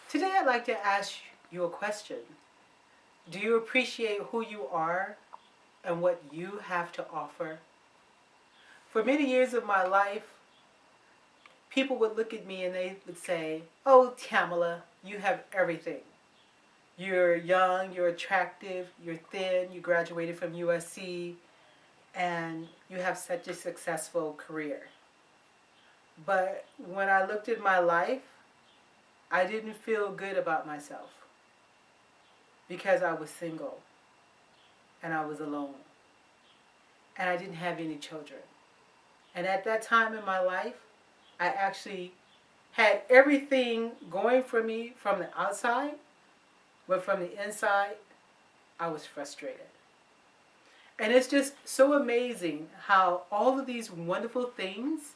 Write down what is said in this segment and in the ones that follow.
Today I'd like to ask you a question. Do you appreciate who you are and what you have to offer? For many years of my life, people would look at me and they would say, "Oh, Tamala, you have everything. You're young, you're attractive, you're thin, you graduated from USC, and you have such a successful career." But when I looked at my life, I didn't feel good about myself because I was single and I was alone and I didn't have any children. And at that time in my life, I actually had everything going for me from the outside, but from the inside, I was frustrated. And it's just so amazing how all of these wonderful things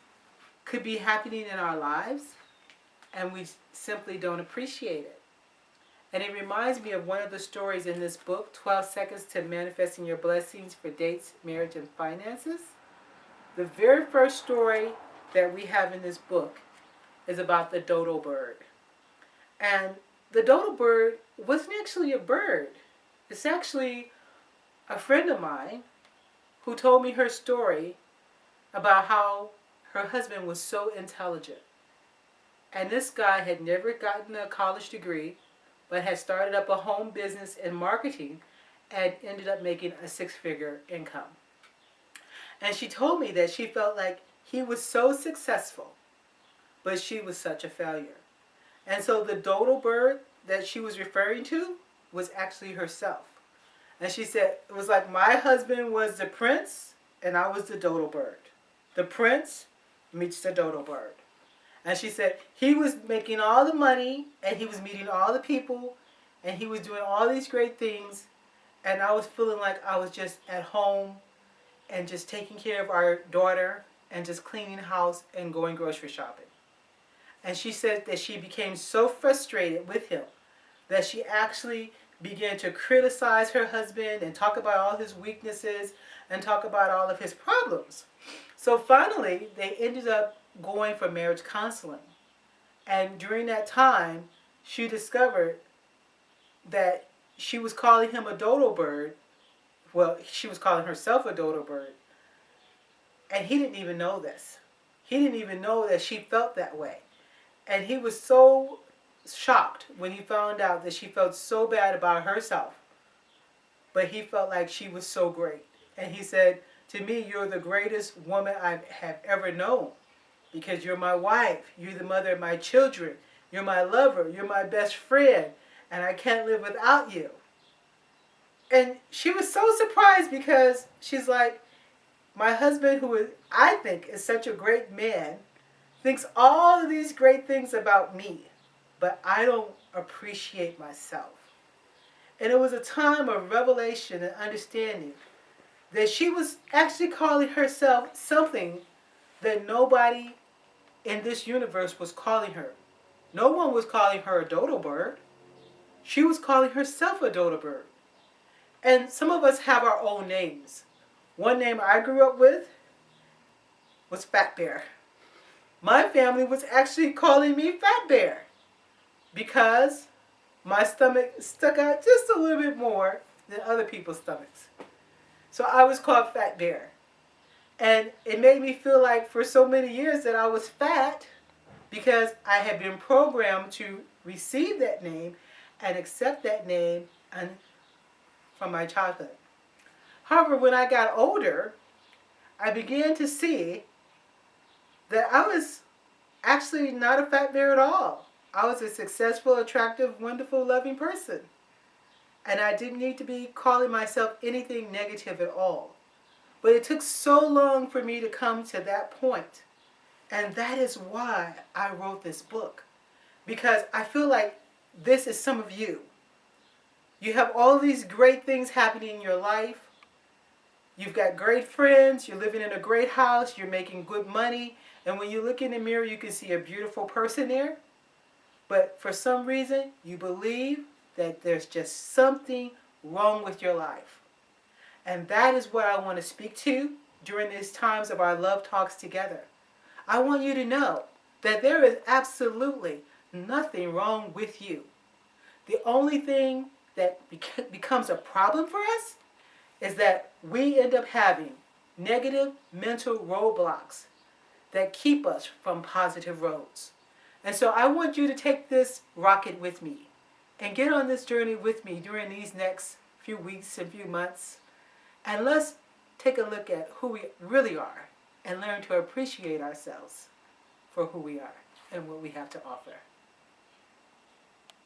could be happening in our lives and we simply don't appreciate it. And it reminds me of one of the stories in this book, 12 Seconds to Manifesting Your Blessings for Dates, Marriage, and Finances. The very first story that we have in this book is about the dodo bird. And the dodo bird wasn't actually a bird. It's actually a friend of mine who told me her story about how her husband was so intelligent. And this guy had never gotten a college degree, but had started up a home business in marketing and ended up making a six-figure income. And she told me that she felt like he was so successful, but she was such a failure. And so the dodo bird that she was referring to was actually herself. And she said, it was like my husband was the prince and I was the dodo bird. The prince meets the dodo bird. And she said he was making all the money and he was meeting all the people and he was doing all these great things. And I was feeling like I was just at home and just taking care of our daughter and just cleaning the house and going grocery shopping. And she said that she became so frustrated with him that she actually began to criticize her husband and talk about all his weaknesses and talk about all of his problems. So finally, they ended up going for marriage counseling. And during that time, she discovered that she was calling him a dodo bird. Well, she was calling herself a dodo bird. And he didn't even know this. He didn't even know that she felt that way. And he was so shocked when he found out that she felt so bad about herself. But he felt like she was so great. And he said, "To me, you're the greatest woman I have ever known. Because you're my wife, you're the mother of my children, you're my lover, you're my best friend, and I can't live without you." And she was so surprised because she's like, my husband, who is, I think is such a great man, thinks all of these great things about me, but I don't appreciate myself. And it was a time of revelation and understanding that she was actually calling herself something that nobody in this universe was calling her. No one was calling her a dodo bird. She was calling herself a dodo bird. And some of us have our own names. One name I grew up with was Fat Bear. My family was actually calling me Fat Bear because my stomach stuck out just a little bit more than other people's stomachs. So I was called Fat Bear. And it made me feel like for so many years that I was fat because I had been programmed to receive that name and accept that name from my childhood. However, when I got older, I began to see that I was actually not a fat bear at all. I was a successful, attractive, wonderful, loving person. And I didn't need to be calling myself anything negative at all. But it took so long for me to come to that point. And that is why I wrote this book. Because I feel like this is some of you. You have all these great things happening in your life. You've got great friends. You're living in a great house. You're making good money. And when you look in the mirror, you can see a beautiful person there. But for some reason, you believe that there's just something wrong with your life. And that is what I want to speak to during these times of our love talks together. I want you to know that there is absolutely nothing wrong with you. The only thing that becomes a problem for us is that we end up having negative mental roadblocks that keep us from positive roads. And so I want you to take this rocket with me and get on this journey with me during these next few weeks and few months. And let's take a look at who we really are and learn to appreciate ourselves for who we are and what we have to offer.